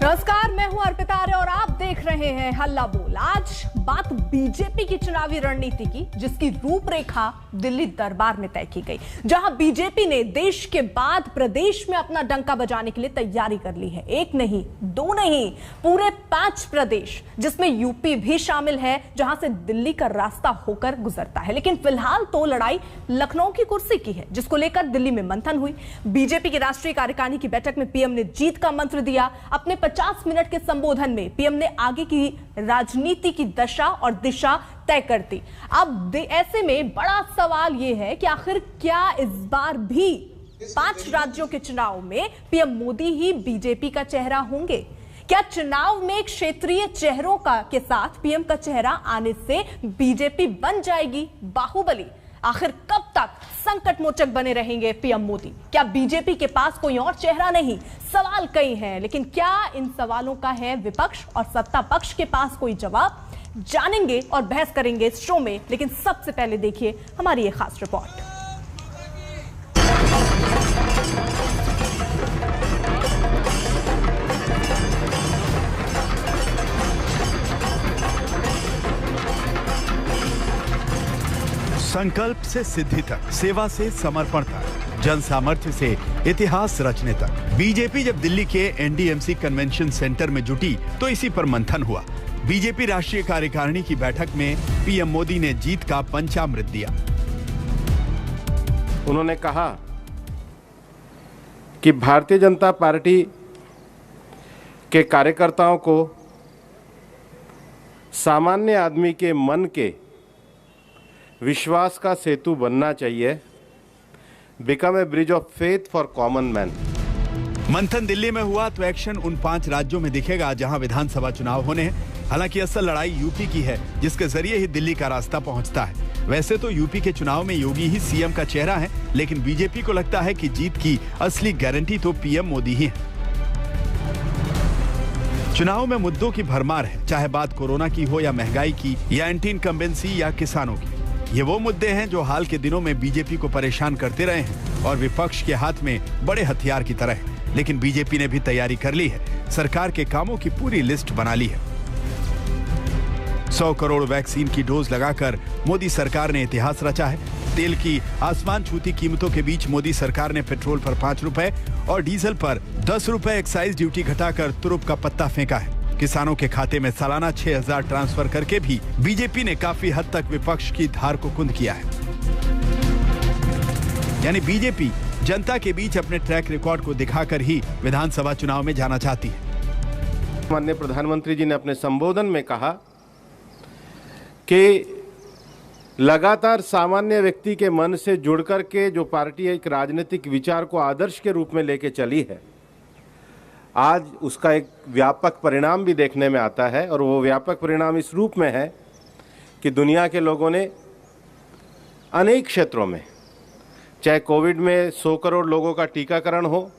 नमस्कार, मैं हूं अर्पिता आर्य और आप देख रहे हैं हल्ला बोल। आज बात बीजेपी की चुनावी रणनीति की, जिसकी रूपरेखा दिल्ली दरबार में तय की गई, जहां बीजेपी ने देश के बाद प्रदेश में अपना डंका बजाने के लिए तैयारी कर ली है। एक नहीं, दो नहीं, पूरे 5 प्रदेश, जिसमें यूपी भी शामिल है, जहां से दिल्ली का रास्ता होकर गुजरता है। लेकिन फिलहाल तो लड़ाई लखनऊ की कुर्सी की है, जिसको लेकर दिल्ली में मंथन हुई। बीजेपी की राष्ट्रीय कार्यकारिणी की बैठक में पीएम ने जीत का मंत्र दिया। अपने 50 मिनट के संबोधन में पीएम ने आगे की राजनीति की दशा और दिशा तय कर दी। अब ऐसे में बड़ा सवाल यह है कि आखिर क्या इस बार भी 5 राज्यों के चुनाव में पीएम मोदी ही बीजेपी का चेहरा होंगे? क्या चुनाव में क्षेत्रीय चेहरों के साथ पीएम का चेहरा आने से बीजेपी बन जाएगी बाहुबली? आखिर कब तक संकट मोचक बने रहेंगे पीएम मोदी? क्या बीजेपी के पास कोई और चेहरा नहीं? सवाल कई हैं, लेकिन क्या इन सवालों का है विपक्ष और सत्ता पक्ष के पास कोई जवाब? जानेंगे और बहस करेंगे इस शो में, लेकिन सबसे पहले देखिए हमारी ये खास रिपोर्ट। संकल्प से सिद्धि तक, सेवा से समर्पण तक, जन सामर्थ्य से इतिहास रचने तक, बीजेपी जब दिल्ली के एनडीएमसी कन्वेंशन सेंटर में जुटी तो इसी पर मंथन हुआ। बीजेपी राष्ट्रीय कार्यकारिणी की बैठक में पीएम मोदी ने जीत का पंचामृत दिया। उन्होंने कहा कि भारतीय जनता पार्टी के कार्यकर्ताओं को सामान्य आदमी के मन के विश्वास का सेतु बनना चाहिए, become a bridge of faith for common man. मंथन दिल्ली में हुआ तो एक्शन उन 5 राज्यों में दिखेगा जहां विधानसभा चुनाव होने हैं। हालांकि असल लड़ाई यूपी की है, जिसके जरिए ही दिल्ली का रास्ता पहुंचता है। वैसे तो यूपी के चुनाव में योगी ही सीएम का चेहरा है, लेकिन बीजेपी को लगता है कि जीत की असली गारंटी तो पीएम मोदी ही है। चुनाव में मुद्दों की भरमार है, चाहे बात कोरोना की हो या महंगाई की या एंटी इनकम्बेंसी या किसानों की। ये वो मुद्दे हैं जो हाल के दिनों में बीजेपी को परेशान करते रहे हैं और विपक्ष के हाथ में बड़े हथियार की तरह है। लेकिन बीजेपी ने भी तैयारी कर ली है, सरकार के कामों की पूरी लिस्ट बना ली है। 100 करोड़ वैक्सीन की डोज लगाकर मोदी सरकार ने इतिहास रचा है। तेल की आसमान छूती कीमतों के बीच मोदी सरकार ने पेट्रोल पर 5 रुपए और डीजल पर 10 रुपए एक्साइज ड्यूटी घटाकर तुरुप का पत्ता फेंका है। किसानों के खाते में सालाना 6000 ट्रांसफर करके भी बीजेपी ने काफी हद तक विपक्ष की धार को कुंद किया है। यानी बीजेपी जनता के बीच अपने ट्रैक रिकॉर्ड को दिखाकर ही विधानसभा चुनाव में जाना चाहती है। माननीय प्रधानमंत्री जी ने अपने संबोधन में कहा कि लगातार सामान्य व्यक्ति के मन से जुड़कर के जो पार्टी एक राजनीतिक विचार को आदर्श के रूप में लेके चली है, आज उसका एक व्यापक परिणाम भी देखने में आता है। और वो व्यापक परिणाम इस रूप में है कि दुनिया के लोगों ने अनेक क्षेत्रों में, चाहे कोविड में 100 करोड़ लोगों का टीकाकरण हो,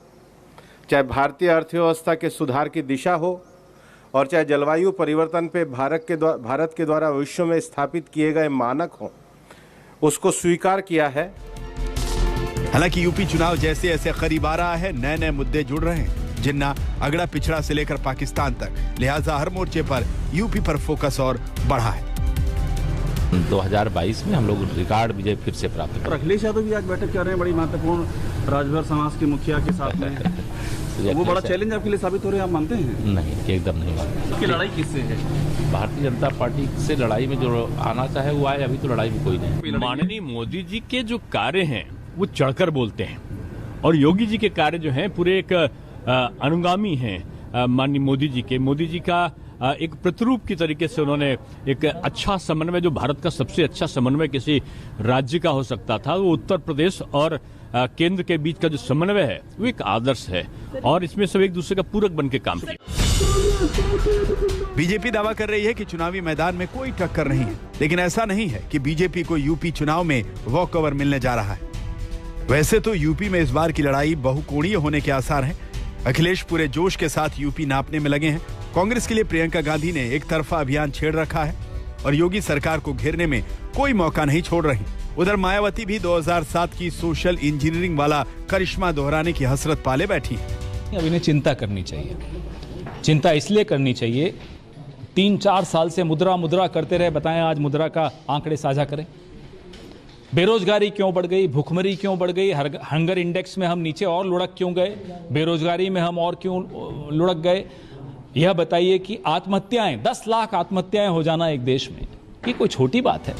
चाहे भारतीय अर्थव्यवस्था के सुधार की दिशा हो, और चाहे जलवायु परिवर्तन पे भारत के द्वारा विश्व में स्थापित किए गए मानक हों, उसको स्वीकार किया है। हालांकि यूपी चुनाव जैसे ऐसे करीब आ रहा है, नए नए मुद्दे जुड़ रहे हैं, जिन्ना अगड़ा पिछड़ा से लेकर पाकिस्तान तक। लिहाजा हर मोर्चे पर यूपी पर फोकस और बढ़ा है। 2022 में हम लोग रिकॉर्ड विजय फिर से प्राप्त करें। अखिलेश यादव भी आज बैठक कर रहे हैं, बड़ी महत्वपूर्ण राजभर समाज के मुखिया के साथ में। वो बड़ा चैलेंज आपके लिए साबित हो रहे हैं, आप मानते हैं? नहीं, एकदम नहीं मानते। आपकी लड़ाई किससे है? भारतीय जनता पार्टी से लड़ाई में जो आना चाहे वो आए, अभी तो लड़ाई में कोई नहीं। माननीय मोदी जी के जो कार्य हैं वो चढ़कर बोलते हैं, और योगी जी के कार्य जो हैं पूरे एक अनुगामी हैं माननीय मोदी जी के। मोदी जी का एक प्रतिरूप की तरीके से उन्होंने एक अच्छा समन्वय, जो भारत का सबसे अच्छा समन्वय किसी राज्य का हो सकता था, वो उत्तर प्रदेश और केंद्र के बीच का जो समन्वय है वो एक आदर्श है, और इसमें सब एक दूसरे का पूरक बन के काम किया। बीजेपी दावा कर रही है कि चुनावी मैदान में कोई टक्कर नहीं है, लेकिन ऐसा नहीं है कि बीजेपी को यूपी चुनाव में वॉक ओवर मिलने जा रहा है। वैसे तो यूपी में इस बार की लड़ाई बहुकोणीय होने के आसार हैं। अखिलेश पूरे जोश के साथ यूपी नापने में लगे हैं। कांग्रेस के लिए प्रियंका गांधी ने एक तरफा अभियान छेड़ रखा है और योगी सरकार को घेरने में कोई मौका नहीं छोड़ रही। उधर मायावती भी 2007 की सोशल इंजीनियरिंग वाला करिश्मा दोहराने की हसरत पाले बैठी है। अब इन्हें चिंता करनी चाहिए। चिंता इसलिए करनी चाहिए, 3-4 साल से मुद्रा करते रहे, बताएं आज मुद्रा का आंकड़े साझा करें। बेरोजगारी क्यों बढ़ गई, भूखमरी क्यों बढ़ गई, हंगर इंडेक्स में हम नीचे और लुढ़क क्यों गए, बेरोजगारी में हम और क्यों लुढ़क गए, यह बताइए कि आत्महत्याएं, 10 लाख आत्महत्याएं हो जाना एक देश में, ये कोई छोटी बात है?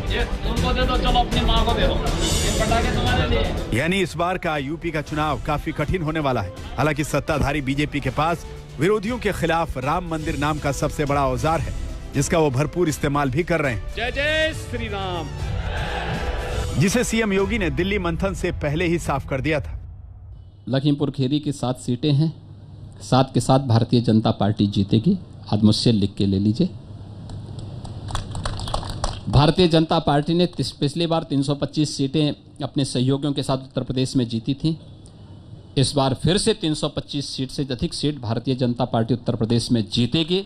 उनको दे दो, चलो अपनी माँ को दे दो, ये पटाखे तुम्हारे लिए। यानी इस बार का यूपी का चुनाव काफी कठिन होने वाला है। हालांकि सत्ताधारी बीजेपी के पास विरोधियों के खिलाफ राम मंदिर नाम का सबसे बड़ा औजार है, जिसका वो भरपूर इस्तेमाल भी कर रहे हैं। जय जय श्री राम, जिसे सीएम योगी ने दिल्ली मंथन से पहले ही साफ कर दिया था। लखीमपुर खीरी की 7 सीटें हैं, 7 के 7 भारतीय जनता पार्टी जीतेगी। आज मुझसे लिख के ले लीजिए। भारतीय जनता पार्टी ने पिछली बार 325 सीटें अपने सहयोगियों के साथ उत्तर प्रदेश में जीती थी। इस बार फिर से 325 सीट से अधिक सीट भारतीय जनता पार्टी उत्तर प्रदेश में जीतेगी।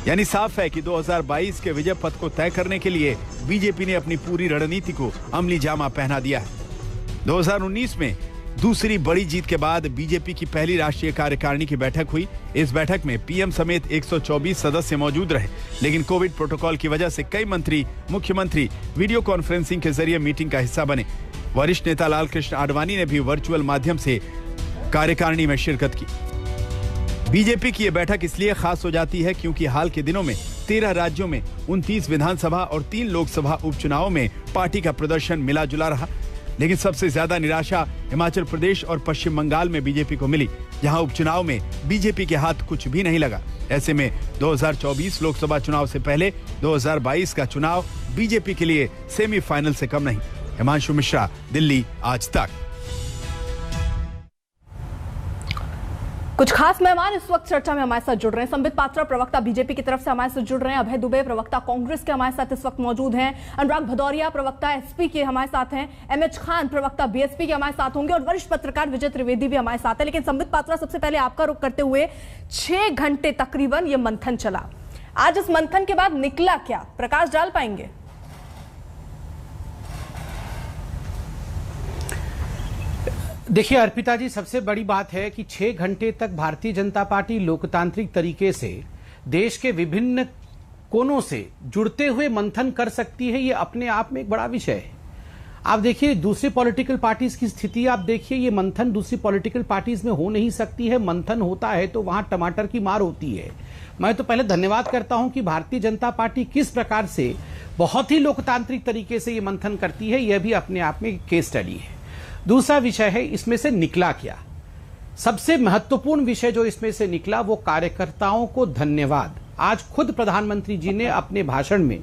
यानी साफ है कि 2022 के विजय पथ को तय करने के लिए बीजेपी ने अपनी पूरी रणनीति को अमली जामा पहना दिया है। 2019 में दूसरी बड़ी जीत के बाद बीजेपी की पहली राष्ट्रीय कार्यकारिणी की बैठक हुई। इस बैठक में पीएम समेत 124 सदस्य मौजूद रहे, लेकिन कोविड प्रोटोकॉल की वजह से कई मंत्री, मुख्यमंत्री वीडियो कॉन्फ्रेंसिंग के जरिए मीटिंग का हिस्सा बने। वरिष्ठ नेता लालकृष्ण आडवाणी ने भी वर्चुअल माध्यम से कार्यकारिणी में शिरकत की। बीजेपी की यह बैठक इसलिए खास हो जाती है क्योंकि हाल के दिनों में 13 राज्यों में 29 विधानसभा और 3 लोकसभा उपचुनावों में पार्टी का प्रदर्शन मिला जुला रहा। लेकिन सबसे ज्यादा निराशा हिमाचल प्रदेश और पश्चिम बंगाल में बीजेपी को मिली, जहां उपचुनाव में बीजेपी के हाथ कुछ भी नहीं लगा। ऐसे में 2024 लोकसभा चुनाव से पहले 2022 का चुनाव बीजेपी के लिए सेमीफाइनल से कम नहीं। हिमांशु मिश्रा, दिल्ली, आज तक। कुछ खास मेहमान इस वक्त चर्चा में हमारे साथ जुड़ रहे हैं। संबित पात्रा, प्रवक्ता बीजेपी की तरफ से हमारे साथ जुड़ रहे हैं। अभय दुबे, प्रवक्ता कांग्रेस के हमारे साथ इस वक्त मौजूद हैं। अनुराग भदौरिया, प्रवक्ता एसपी के हमारे साथ हैं। एमएच खान, प्रवक्ता बीएसपी के हमारे साथ होंगे और वरिष्ठ पत्रकार विजय त्रिवेदी भी हमारे साथ है। लेकिन संबित पात्रा, सबसे पहले आपका रुख करते हुए, 6 घंटे तकरीबन ये मंथन चला। आज इस मंथन के बाद निकला क्या, प्रकाश डाल पाएंगे? देखिए अर्पिता जी, सबसे बड़ी बात है कि 6 घंटे तक भारतीय जनता पार्टी लोकतांत्रिक तरीके से देश के विभिन्न कोनों से जुड़ते हुए मंथन कर सकती है, ये अपने आप में एक बड़ा विषय है। आप देखिए दूसरी पॉलिटिकल पार्टीज की स्थिति, आप देखिए ये मंथन दूसरी पॉलिटिकल पार्टीज में हो नहीं सकती है। मंथन होता है तो वहां टमाटर की मार होती है। मैं तो पहले धन्यवाद करता हूं कि भारतीय जनता पार्टी किस प्रकार से बहुत ही लोकतांत्रिक तरीके से ये मंथन करती है, यह भी अपने आप में केस स्टडी है। दूसरा विषय है इसमें से निकला क्या। सबसे महत्वपूर्ण विषय जो इसमें से निकला वो कार्यकर्ताओं को धन्यवाद। आज खुद प्रधानमंत्री जी ने अपने भाषण में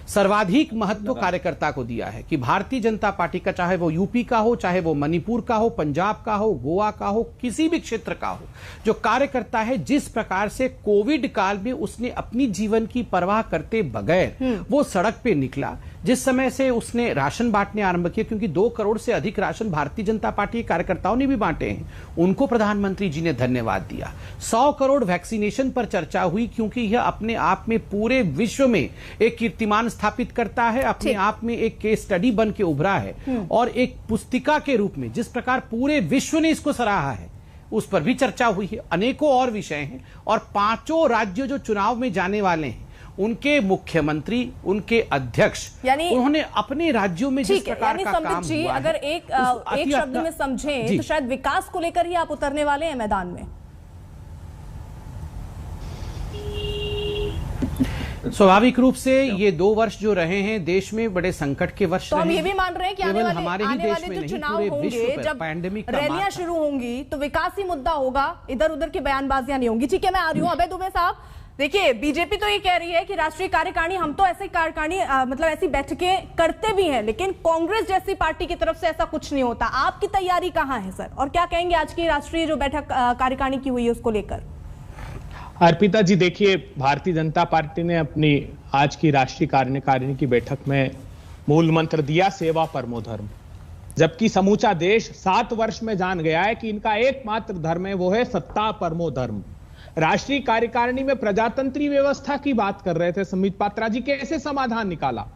सर्वाधिक महत्व कार्यकर्ता को दिया है कि भारतीय जनता पार्टी का, चाहे वो यूपी का हो, चाहे वो मणिपुर का हो, पंजाब का हो, गोवा का हो, किसी भी क्षेत्र का हो, जो कार्यकर्ता है जिस प्रकार से कोविड काल में उसने अपनी जीवन की परवाह करते बगैर वो सड़क पे निकला, जिस समय से उसने राशन बांटने आरंभ किए, क्योंकि 2 करोड़ से अधिक राशन भारतीय जनता पार्टी के कार्यकर्ताओं ने भी बांटे हैं, उनको प्रधानमंत्री जी ने धन्यवाद दिया। 100 करोड़ वैक्सीनेशन पर चर्चा हुई, क्योंकि यह अपने आप में पूरे विश्व में एक कीर्तिमान स्थापित करता है, अपने आप में एक केस स्टडी बन के उभरा है और एक पुस्तिका के रूप में जिस प्रकार पूरे विश्व ने इसको सराहा है उस पर भी चर्चा हुई है। अनेकों और विषय हैं और 5 राज्यों जो चुनाव में जाने वाले हैं उनके मुख्यमंत्री, उनके अध्यक्ष, उन्होंने अपने राज्यों में जिस प्रकार का काम जी, हुआ अगर है, एक शब्द में समझें तो शायद विकास को लेकर ही आप उतरने वाले हैं मैदान में। स्वाभाविक रूप से ये 2 वर्ष जो रहे हैं देश में बड़े संकट के वर्ष तो हम ये भी मान रहे हैं कि आने वाले जो चुनाव होंगे, जब पैंडेमिक रैलियां शुरू होंगी तो विकास ही मुद्दा होगा, इधर उधर की बयानबाजियां नहीं होंगी। ठीक है, मैं आ रही हूँ अभय दुबे साहब। देखिए, बीजेपी तो ये कह रही है कि राष्ट्रीय कार्यकारिणी, हम तो ऐसी कार्यकारिणी मतलब ऐसी बैठकें करते भी हैं, लेकिन कांग्रेस जैसी पार्टी की तरफ से ऐसा कुछ नहीं होता। आपकी तैयारी कहाँ है सर, और क्या कहेंगे आज की राष्ट्रीय जो बैठक कार्यकारिणी की हुई है उसको लेकर? अर्पिता जी, देखिए, भारतीय जनता पार्टी ने अपनी आज की राष्ट्रीय कार्यकारिणी की बैठक में मूल मंत्र दिया, सेवा परमो धर्म। जबकि समूचा देश 7 वर्ष में जान गया है कि इनका एकमात्र धर्म है, वो है सत्ता परमो धर्म। राष्ट्रीय कार्यकारिणी में प्रजातंत्रीय व्यवस्था की बात कर रहे थे संबित पात्रा जी, कैसे समाधान निकाला?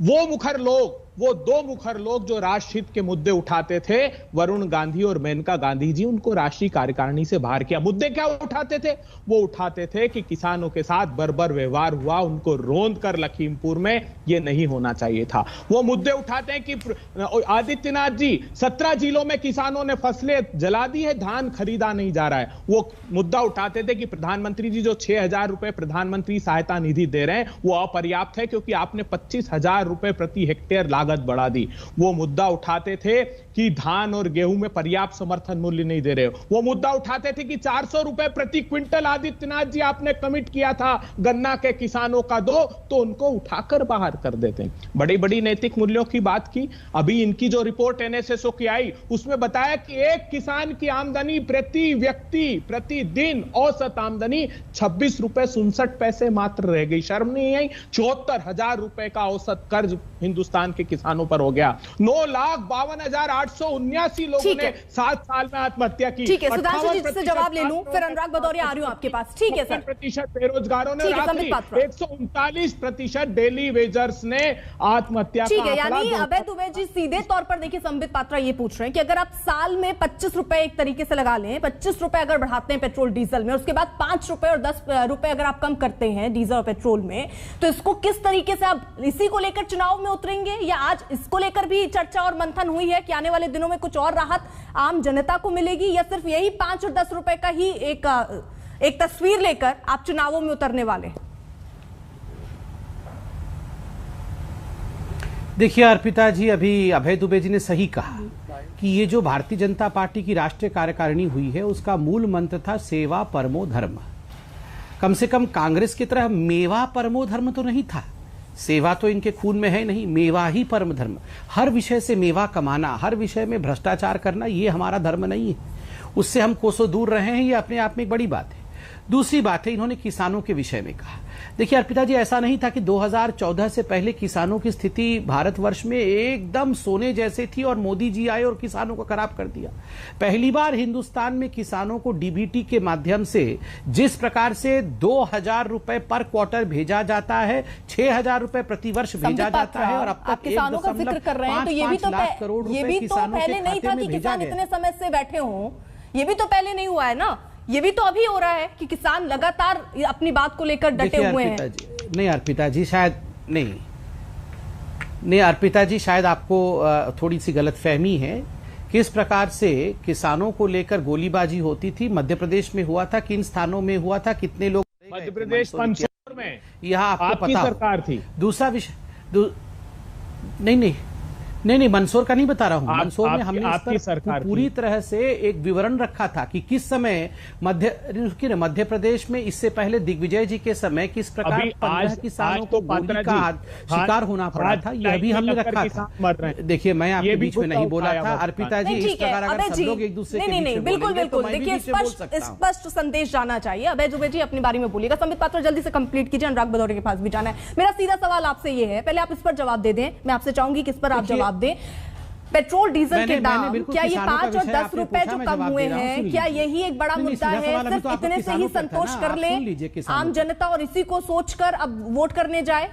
वो मुखर लोग वो दो मुखर लोग जो राष्ट्रहित के मुद्दे उठाते थे, वरुण गांधी और मेनका गांधी जी, उनको राष्ट्रीय कार्यकारिणी से बाहर किया। मुद्दे क्या उठाते थे? वो उठाते थे कि किसानों के साथ बर्बर व्यवहार हुआ, उनको रोंद कर लखीमपुर में, ये नहीं होना चाहिए था। वो मुद्दे उठाते हैं कि आदित्यनाथ जी 17 जिलों में किसानों ने फसलें जला दी है, धान खरीदा नहीं जा रहा है। वो मुद्दा उठाते थे कि प्रधानमंत्री जी जो 6,000 रुपए प्रधानमंत्री सहायता निधि दे रहे हैं वो अपर्याप्त है, क्योंकि आपने 25,000 रुपए प्रति हेक्टेयर लागत बढ़ा दी। वो मुद्दा उठाते थे कि धान और गेहूं में पर्याप्त समर्थन मूल्य नहीं दे रहे हो। वो मुद्दा उठाते थे कि 400 रुपए प्रति क्विंटल आदित्यनाथ जी आपने कमिट किया था गन्ना के किसानों का दो, तो उनको उठाकर बाहर कर देते। बड़ी बड़ी नैतिक मूल्यों की बात की। अभी इनकी जो रिपोर्ट एनएसएसओ की आई उसमें बताया कि एक किसान की आमदनी प्रति व्यक्ति प्रतिदिन औसत आमदनी 26 रुपए 67 पैसे मात्र रह गई। शर्म नहीं आई? 74,000 रुपए का औसत कर्ज हिंदुस्तान के किसानों पर हो गया। 9,52,879 लोगों ने 7 साल में आत्महत्या की। ठीक है, सुधांशु जी से जवाब ले लूं, फिर अनुराग भदौरिया आ रही हूं आपके पास। ठीक है सर। 50% बेरोजगारों ने, 139% डेली वेजर्स ने आत्महत्या। ठीक है, यानी अभय दुबे जी सीधे तौर पर देखिए संबित पात्रा ये पूछ रहे हैं कि अगर आप साल में 25 रुपए एक तरीके से लगा लें, 25 रुपए अगर बढ़ाते हैं पेट्रोल डीजल में, उसके बाद 5 रुपए और 10 रुपए अगर आप कम करते हैं डीजल और पेट्रोल में, तो इसको किस तरीके से आप इसी को लेकर चुनाव में उतरेंगे, या आज इसको लेकर भी चर्चा और मंथन हुई है कि आने वाले दिनों में कुछ और राहत आम जनता को मिलेगी, या सिर्फ यही 5 और 10 रुपए का ही एक तस्वीर लेकर आप चुनावों में उतरने वाले? देखिए अर्पिता जी, अभी अभय दुबे जी ने सही कहा कि ये जो भारतीय जनता पार्टी की राष्ट्रीय कार्यकारिणी हुई है उसका मूल मंत्र था सेवा परमो धर्म। कम से कम कांग्रेस की तरह मेवा परमो धर्म तो नहीं था। सेवा तो इनके खून में है नहीं, मेवा ही परम धर्म। हर विषय से मेवा कमाना, हर विषय में भ्रष्टाचार करना, ये हमारा धर्म नहीं है। उससे हम कोसों दूर रहे हैं, ये अपने आप में एक बड़ी बात है। दूसरी बात है, इन्होंने किसानों के विषय में कहा। देखिए अर्पिता जी, ऐसा नहीं था कि 2014 से पहले किसानों की स्थिति भारतवर्ष में एकदम सोने जैसे थी और मोदी जी आए और किसानों को खराब कर दिया। पहली बार हिंदुस्तान में किसानों को डीबीटी के माध्यम से जिस प्रकार से 2,000 रुपए पर क्वार्टर भेजा जाता है, 6,000 रुपए प्रति वर्ष भेजा जाता है, और अब तक किसानों का जिक्र कर रहे हैं, तो ये भी तो पहले नहीं था कि किसान इतने समय से बैठे हों। ये भी तो पहले नहीं हुआ है ना, ये भी तो अभी हो रहा है कि किसान लगातार अपनी बात को लेकर डटे हुए हैं। नहीं अर्पिता जी, शायद नहीं अर्पिता जी, शायद आपको थोड़ी सी गलतफहमी है। किस प्रकार से किसानों को लेकर गोलीबाजी होती थी, मध्य प्रदेश में हुआ था, किन स्थानों में हुआ था, कितने लोग, मध्य प्रदेश मंदसौर में, यहाँ आपको पता सरकार थी। दूसरा विषय नहीं, मंदसौर का नहीं बता रहा हूं। मंदसौर में हमने इस पर पूरी तरह से एक विवरण रखा था कि किस समय मध्य प्रदेश में इससे पहले दिग्विजय जी के समय किस प्रकार 15 किसानों को गोली का शिकार होना पड़ा था, यह भी हमने रखा था। देखिए, मैं आपके बीच में नहीं बोला था अर्पिता जी। इस प्रकार अगर सब लोग एक दूसरे के बीच में बिल्कुल, देखिए स्पष्ट संदेश जाना चाहिए। अभय दुबे जी अपनी बारी में बोलिएगा, संबित पात्रा जल्दी से कंप्लीट कीजिए, अनुराग भदौरिया के पास भी जाना है। मेरा सीधा सवाल आपसे ये है, पहले आप इस पर जवाब दे दें, मैं आपसे चाहूंगी कि इस पर आप जवाब दें। पेट्रोल डीजल के दाम क्या ये 5 और 10 रुपए जो कम हुए हैं, क्या यही एक बड़ा मुद्दा है? सिर्फ इतने से ही संतोष कर ले आम जनता और इसी को सोचकर अब वोट करने जाए?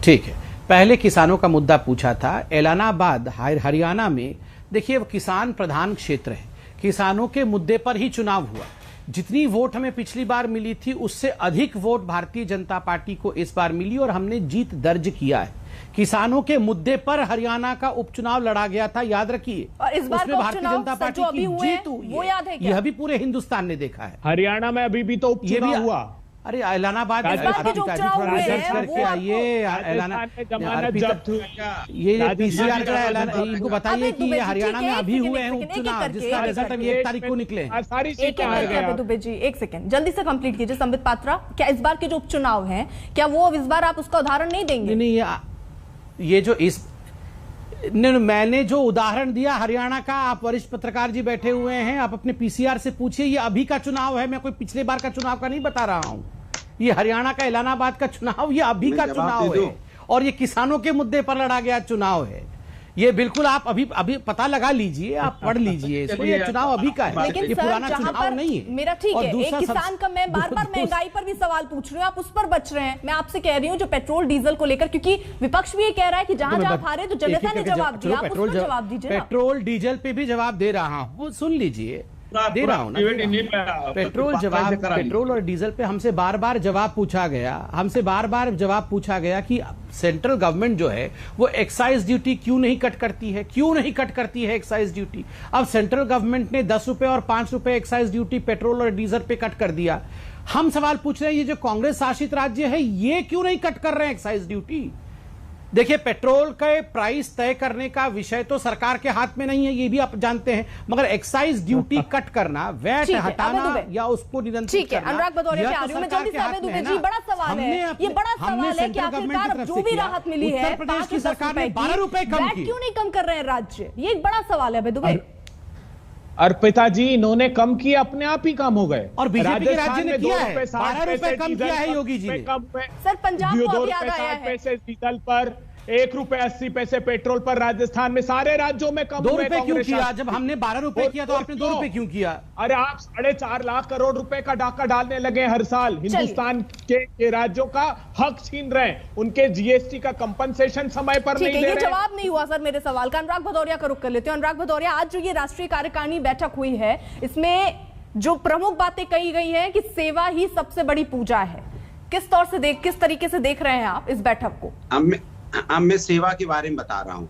ठीक है, पहले किसानों का मुद्दा पूछा था। एलानाबाद हरियाणा में देखिए, किसान प्रधान क्षेत्र है, किसानों के मुद्दे पर ही चुनाव हुआ। जितनी वोट हमें पिछली बार मिली थी उससे अधिक वोट भारतीय जनता पार्टी को इस बार मिली और हमने जीत दर्ज किया है। किसानों के मुद्दे पर हरियाणा का उपचुनाव लड़ा गया था, याद रखिए। और इस बार उसमें भारतीय जनता पार्टी की जीत हुई, वो याद है क्या? यह भी पूरे हिंदुस्तान ने देखा है। हरियाणा में अभी भी तो उपचुनाव हुआ। अरे एलानाबाद करके आइए, ये पीसीआर का ऐलान, इनको बताइए कि ये हरियाणा में अभी हुए हैं उपचुनाव, जिसका रिजल्ट अभी 1 तारीख को निकले। दुबे जी एक सेकंड जल्दी से कंप्लीट कीजिए। संबित पात्रा, क्या इस बार के जो उपचुनाव हैं, क्या वो इस बार आप उसका उदाहरण नहीं देंगे? नहीं, ये जो मैंने जो उदाहरण दिया हरियाणा का, आप वरिष्ठ पत्रकार जी बैठे हुए हैं, आप अपने पीसीआर से पूछिए। ये अभी का चुनाव है, मैं कोई पिछले बार का चुनाव का नहीं बता रहा हूं। ये हरियाणा का एलानाबाद का चुनाव, ये अभी का चुनाव है और ये किसानों के मुद्दे पर लड़ा गया चुनाव है। ये बिल्कुल आप अभी पता लगा लीजिए, आप पढ़ लीजिए इसको, ये चुनाव अभी का है, लेकिन ये पुराना चुनाव नहीं है। मेरा ठीक है, एक किसान का मैं बार बार महंगाई पर भी सवाल पूछ रही हूँ, आप उस पर बच रहे हैं। मैं आपसे कह रही हूँ जो पेट्रोल डीजल को लेकर, क्योंकि विपक्ष भी ये कह रहा है कि जहां जहां हारे तो जनता ने जवाब दिया, आप उस पर जवाब दीजिए। पेट्रोल डीजल पे भी जवाब दे रहा हूँ, सुन लीजिए, दे रहा हूँ ना। पेट्रोल और डीजल पे हमसे बार बार जवाब पूछा गया कि सेंट्रल गवर्नमेंट जो है वो एक्साइज ड्यूटी क्यों नहीं कट करती है एक्साइज ड्यूटी। अब सेंट्रल गवर्नमेंट ने 10 रुपए और 5 रुपए एक्साइज ड्यूटी पेट्रोल और डीजल पे कट कर दिया। हम सवाल पूछ रहे हैं, ये जो कांग्रेस शासित राज्य है ये क्यों नहीं कट कर रहे हैं एक्साइज ड्यूटी। देखिए, पेट्रोल के प्राइस तय करने का विषय तो सरकार के हाथ में नहीं है, ये भी आप जानते हैं, मगर एक्साइज ड्यूटी कट करना, वैट हटाना या उसको नियंत्रित करना, अनुराग भदौरिया के आ रही हूं मैं जल्दी से। अभय दुबे जी, बड़ा सवाल है, ये बड़ा सवाल है कि आखिरकार जो भी राहत मिली है, उत्तर प्रदेश की सरकार ने 12 रुपए कम की, क्यों नहीं कम कर रहे हैं राज्य, ये एक बड़ा सवाल है अभय दुबे। अर्पिता जी, इन्होंने कम किया, अपने आप ही कम हो गए, और बीजेपी के राज्य ने किया है, 12 रुपए कम किया है योगी जी ने। सर पंजाब को अब याद आया है, 2 रुपए 60 पैसे डीजल पर, 1 रुपए 80 पैसे पेट्रोल पर राजस्थान में, सारे राज्यों में कम 2 रुपए क्यों किया? जब हमने 12 रुपए किया तो आपने 2 रुपए क्यों किया? अरे आप 4.5 लाख करोड़ रुपए का डाका डालने लगे हर साल, हिंदुस्तान के राज्यों का हक छीन रहे हैं, उनके जीएसटी का कंपनसेशन समय पर नहीं दे रहे। ये जवाब नहीं हुआ सर मेरे सवाल का। अनुराग भदौरिया का रुख कर लेते हैं। अनुराग भदौरिया, आज जो ये राष्ट्रीय कार्यकारिणी बैठक हुई है, इसमें जो प्रमुख बातें कही गई हैं कि सेवा ही सबसे बड़ी पूजा है, किस तरीके से देख रहे हैं आप इस बैठक को? अब मैं सेवा के बारे में बता रहा हूँ।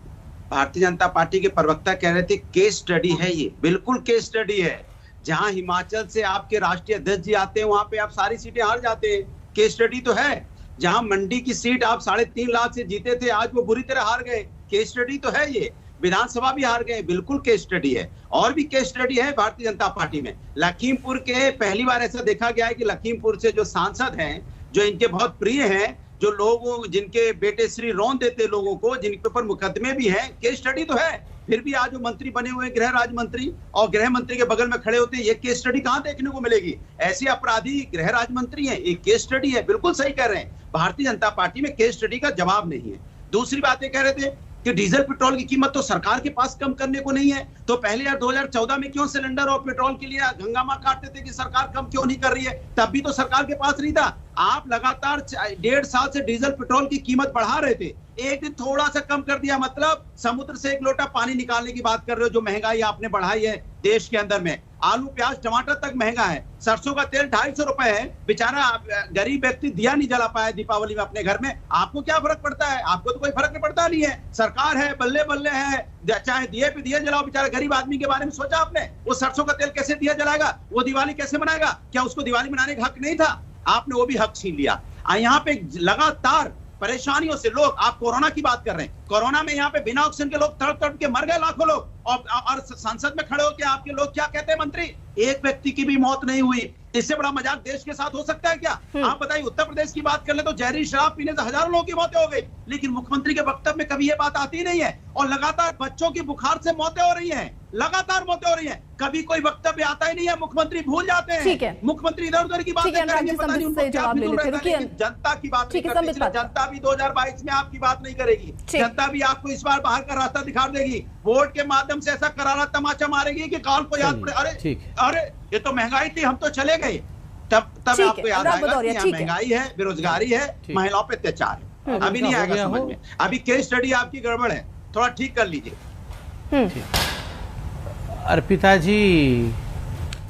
भारतीय जनता पार्टी के प्रवक्ता कह रहे थे केस स्टडी है, ये बिल्कुल केस स्टडी है। जहां हिमाचल से आपके राष्ट्रीय अध्यक्ष जी आते हैं वहां पे आप सारी सीटें हार जाते हैं, केस स्टडी तो है। जहां मंडी की सीट आप 3.5 लाख से जीते थे, आज वो बुरी तरह हार गए, केस स्टडी तो है ये। विधानसभा भी हार गए, बिल्कुल केस स्टडी है। और भी केस स्टडी है भारतीय जनता पार्टी में। लखीमपुर के पहली बार ऐसा देखा गया है कि लखीमपुर से जो सांसद हैं, जो इनके बहुत प्रिय हैं, जो लोग जिनके बेटे श्री रौन देते लोगों को, जिनके ऊपर मुकदमे भी हैं, केस स्टडी तो है। फिर भी आज जो मंत्री बने हुए गृह राज्य मंत्री और गृह मंत्री के बगल में खड़े होते हैं, ये केस स्टडी कहां देखने को मिलेगी? ऐसे अपराधी गृह राज्य मंत्री हैं, एक केस स्टडी है। बिल्कुल सही कह रहे हैं, भारतीय जनता पार्टी में केस स्टडी का जवाब नहीं है। दूसरी बात ये कह रहे थे कि डीजल पेट्रोल की कीमत तो सरकार के पास कम करने को नहीं है, तो पहले यार 2014 में क्यों सिलेंडर और पेट्रोल के लिए हंगामा काटते थे कि सरकार कम क्यों नहीं कर रही है? तब भी तो सरकार के पास नहीं था। आप लगातार 1.5 साल से डीजल पेट्रोल की कीमत बढ़ा रहे थे, एक दिन थोड़ा सा कम कर दिया, मतलब समुद्र से एक लोटा पानी निकालने की बात कर रहे हो। जो महंगाई आपने बढ़ाई है देश के अंदर में, आलू प्याज टमाटर तक महंगा है, सरसों का तेल 250 रुपए है, बेचारा गरीब व्यक्ति दिया नहीं जला पाया दीपावली में अपने घर में। आपको क्या फर्क पड़ता है? आपको तो कोई फर्क नहीं पड़ता नहीं है। सरकार है, बल्ले बल्ले है, चाहे दिए पे दिया जलाओ। बेचारा गरीब आदमी के बारे में सोचा आपने? वो सरसों का तेल कैसे दिया जलाएगा? वो दिवाली कैसे मनाएगा? क्या उसको दिवाली मनाने का हक नहीं था? आपने वो भी हक छीन लिया। यहाँ पे लगातार परेशानियों से लोग, आप कोरोना की बात कर रहे हैं, कोरोना में यहाँ पे बिना ऑक्सीजन के लोग तड़प तड़प के मर गए लाखों लोग, और संसद में खड़े होकर आपके लोग क्या कहते हैं मंत्री? एक व्यक्ति की भी मौत नहीं हुई। इससे बड़ा मजाक देश के साथ हो सकता है क्या? आप बताइए, उत्तर प्रदेश की बात कर ले तो जहरीली शराब पीने से हजारों लोगों की मौतें हो गई, लेकिन मुख्यमंत्री के वक्तव्य में कभी ये बात आती नहीं है। और लगातार बच्चों की बुखार से मौतें हो रही हैं, लगातार मौतें हो रही हैं, कभी कोई वक्तव्य आता ही नहीं है। मुख्यमंत्री भूल जाते हैं, मुख्यमंत्री इधर उधर की बात करेंगे, पता नहीं उनको क्या जनता की बात नहीं करती। जनता भी 2022 में आपकी बात नहीं करेगी, जनता भी आपको इस बार बाहर का रास्ता दिखा देगी, वोट के माध्यम से ऐसा करारा तमाचा मारेगी कि काल को याद पड़े, अरे ये तो महंगाई थी, हम तो चले गए। तब आपको याद आएगा कि यहाँ महंगाई है, बेरोजगारी है, महिलाओं पे अत्याचार है। अभी नहीं आएगा समझ में, अभी केस स्टडी आपकी गड़बड़ है, थोड़ा ठीक कर लीजिए। अर्पिता जी,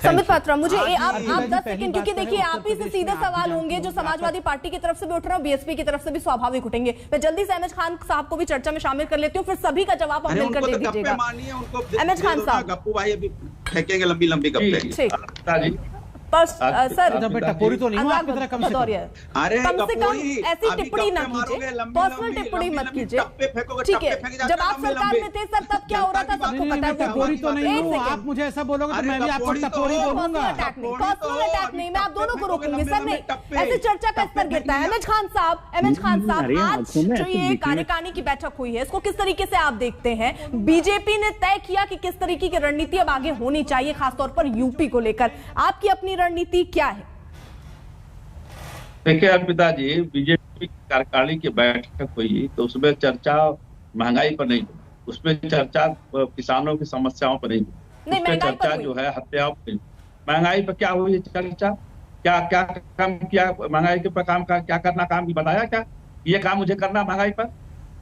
संबित पात्रा, मुझे आप 10 सेकंड, क्योंकि देखिए आप ही से सीधे सवाल होंगे जो समाजवादी पार्टी की तरफ से भी उठ रहे हैं, बीएसपी की तरफ से भी स्वाभाविक उठेंगे। मैं जल्दी से अहमद खान साहब को भी चर्चा में शामिल कर लेती हूँ, फिर सभी का जवाब हम मिलकर दे दीजिएगा। अहमद खान साहब, गप्पू भाई अभी फेंकेंगे लंबी लंबी गप्पे। सर टपोरी तो नहीं हूं आपकी तरह, कम से कम ऐसी टिप्पणी ना कीजिए, पर्सनल टिप्पणी मत कीजिए, ठीक है? जब आप सरकार में थे सर, तब क्या हो रहा था सबको पता है। टपोरी तो नहीं हूं, आप मुझे ऐसा बोलोगे तो मैं भी आपको टपोरी बोलूंगा। पर्सनल अटैक नहीं, मैं आप दोनों को रोकूंगी सर, नहीं ऐसे चर्चा का स्तर गिरता है। अहमद खान साहब, आज जो ये कार्यकारिणी की बैठक हुई है, इसको किस तरीके से आप देखते हैं? बीजेपी ने तय किया कि किस तरीके की रणनीति अब आगे होनी चाहिए, खासतौर पर यूपी को लेकर, आपकी अपनी रणनीति क्या है? देखिए अर्पिता जी, बीजेपी कार्यकारिणी की बैठक हुई तो उसमें चर्चा महंगाई पर नहीं हुई, उसमें चर्चा किसानों की समस्याओं पर नहीं, उसमें चर्चा जो है हत्याओं पर। महंगाई पर क्या हुई चर्चा? क्या क्या काम किया महंगाई के काम का? क्या करना काम बताया? क्या ये काम मुझे करना महंगाई पर?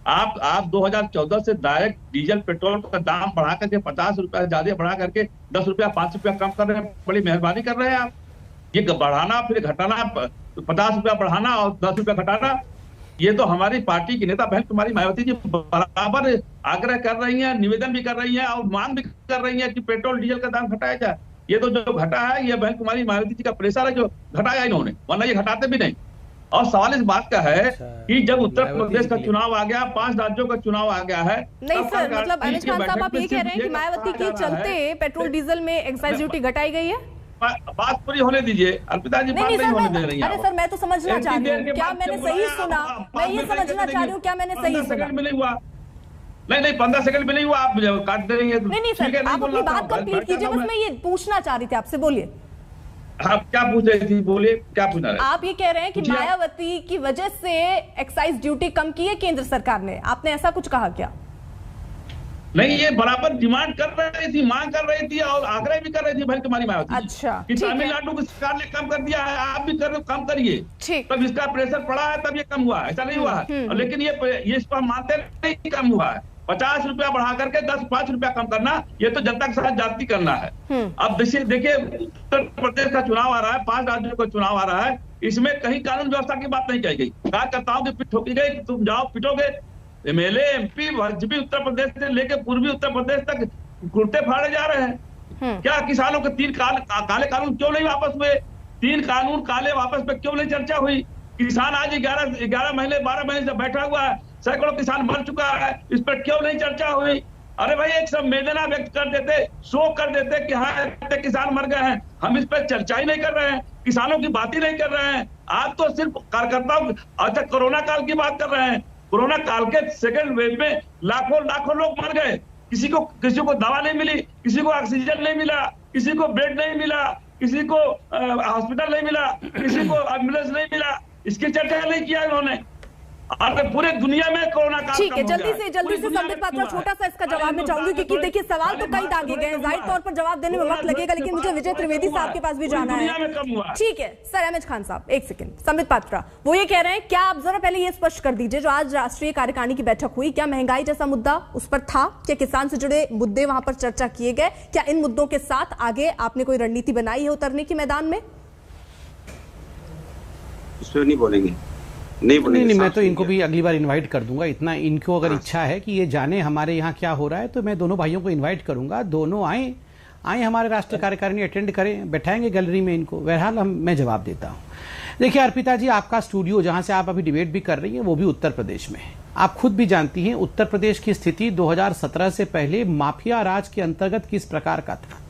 आप 2014 से डायरेक्ट डीजल पेट्रोल का दाम बढ़ा करके 50 रुपया ज्यादा बढ़ा करके 10 रुपया 5 रुपया कम कर रहे हैं। बड़ी मेहरबानी कर रहे हैं आप। ये बढ़ाना फिर घटाना, 50 रुपया बढ़ाना और 10 रुपया घटाना, ये तो हमारी पार्टी की नेता बहन कुमारी मायावती जी बराबर आग्रह कर रही हैं, निवेदन भी कर रही हैं और मांग भी कर रही हैं कि पेट्रोल डीजल का दाम घटाया जाए। ये तो जो घटा है ये बहन कुमारी मायावती जी का प्रेशर है जो घटाया इन्होंने, वरना ये घटाते भी नहीं। और सवाल इस बात का है कि जब उत्तर प्रदेश का चुनाव आ गया, 5 राज्यों का चुनाव आ गया है, नहीं सर, मतलब अमित खान साहब आप ये कह रहे हैं कि मायावती के चलते पेट्रोल डीजल में एक्साइज ड्यूटी घटाई गई है? बात पूरी होने दीजिए अर्पिता जी, बात नहीं होने दे रही है। अरे सर मैं तो समझना चाह रही हूँ, क्या मैंने सही सुना? मैं ये समझना चाह रही हूँ क्या मैंने सही सुना? नहीं हुआ, नहीं 15 सेकंड में नहीं हुआ, आप काट देंगे। नहीं सर, आप अपनी बात कंप्लीट कीजिए, बस मैं ये पूछना चाह रही थी आपसे, बोलिए। आप क्या पूछ रही थी, बोलिए क्या पूछना रहे? आप ये कह रहे हैं कि मायावती की वजह से एक्साइज ड्यूटी कम की है केंद्र सरकार ने, आपने ऐसा कुछ कहा क्या? नहीं, ये बराबर डिमांड कर रही थी, मांग कर रही थी और आग्रह भी कर रही थी बहन कुमारी मायावती। अच्छा, कि तमिलनाडु की सरकार ने कम कर दिया है, आप भी कम करिए, तब इसका प्रेशर पड़ा है, तब ये कम हुआ है, ऐसा नहीं हुआ है। लेकिन ये इसको हम मानते नहीं कम हुआ है। 50 रुपया बढ़ा करके 5 रुपया कम करना, ये तो जनता के साथ जाति करना है। अब देखिए उत्तर प्रदेश का चुनाव आ रहा है, 5 राज्यों का चुनाव आ रहा है, इसमें कहीं कानून व्यवस्था की बात नहीं कही गई। कार्यकर्ताओं की पिट ठोकी गई, तुम जाओ पिटोगे। एमएलए एमपी भी उत्तर प्रदेश से लेकर पूर्वी उत्तर प्रदेश तक कुर्ते फाड़े जा रहे हैं। क्या किसानों के 3 काले कानून क्यों नहीं वापस हुए? 3 कानून काले वापस पे क्यों नहीं चर्चा हुई? किसान आज 11 महीने 12 महीने से बैठा हुआ है, सैकड़ों किसान मर चुका है, इस पर क्यों नहीं चर्चा हुई? अरे भाई एक संवेदना व्यक्त कर देते, शो कर देते कि हाँ इतने किसान मर गए हैं, हम इस पर चर्चा ही नहीं कर रहे हैं, किसानों की बात ही नहीं कर रहे हैं। आप तो सिर्फ कार्यकर्ताओं, अच्छा कोरोना काल की बात कर रहे हैं। कोरोना काल के सेकेंड वेव में लाखों लोग मर गए, किसी को दवा नहीं मिली, किसी को ऑक्सीजन नहीं मिला, किसी को बेड नहीं मिला, किसी को हॉस्पिटल नहीं मिला, किसी को एम्बुलेंस नहीं मिला, इसकी चर्चा नहीं किया इन्होंने। पूरे दुनिया में कोरोना काल ठीक है, जल्दी से संबित पात्रा छोटा सा इसका जवाब में चाहूंगी, क्योंकि देखिए सवाल तो कई दागे गए हैं, जाहिर तौर पर जवाब देने में वक्त लगेगा, लेकिन मुझे विजय त्रिवेदी साहब के पास भी जाना है। ठीक है सर, अहमद खान साहब एक सेकंड, संबित पात्रा वो ये कह रहे हैं, क्या आप जरा पहले ये स्पष्ट कर दीजिए, जो आज राष्ट्रीय कार्यकारिणी की बैठक हुई, क्या महंगाई जैसा मुद्दा उस पर था? क्या किसान से जुड़े मुद्दे वहां पर चर्चा किए गए? क्या इन मुद्दों के साथ आगे आपने कोई रणनीति बनाई है उतरने की मैदान में? उस पर नहीं बोलेंगे, नहीं, मैं तो इनको भी अगली बार इनवाइट कर दूंगा। इतना इनको अगर इच्छा है कि ये जाने हमारे यहाँ क्या हो रहा है, तो मैं दोनों भाइयों को इनवाइट करूंगा, दोनों आए हमारे राष्ट्रीय कार्यकारिणी अटेंड करें, बैठाएंगे गैलरी में इनको। बहरहाल मैं जवाब देता हूँ। देखिए अर्पिता जी, आपका स्टूडियो जहाँ से आप अभी डिबेट भी कर रही हैं वो भी उत्तर प्रदेश में है। आप खुद भी जानती हैं उत्तर प्रदेश की स्थिति 2017 से पहले माफिया राज के अंतर्गत किस प्रकार का था।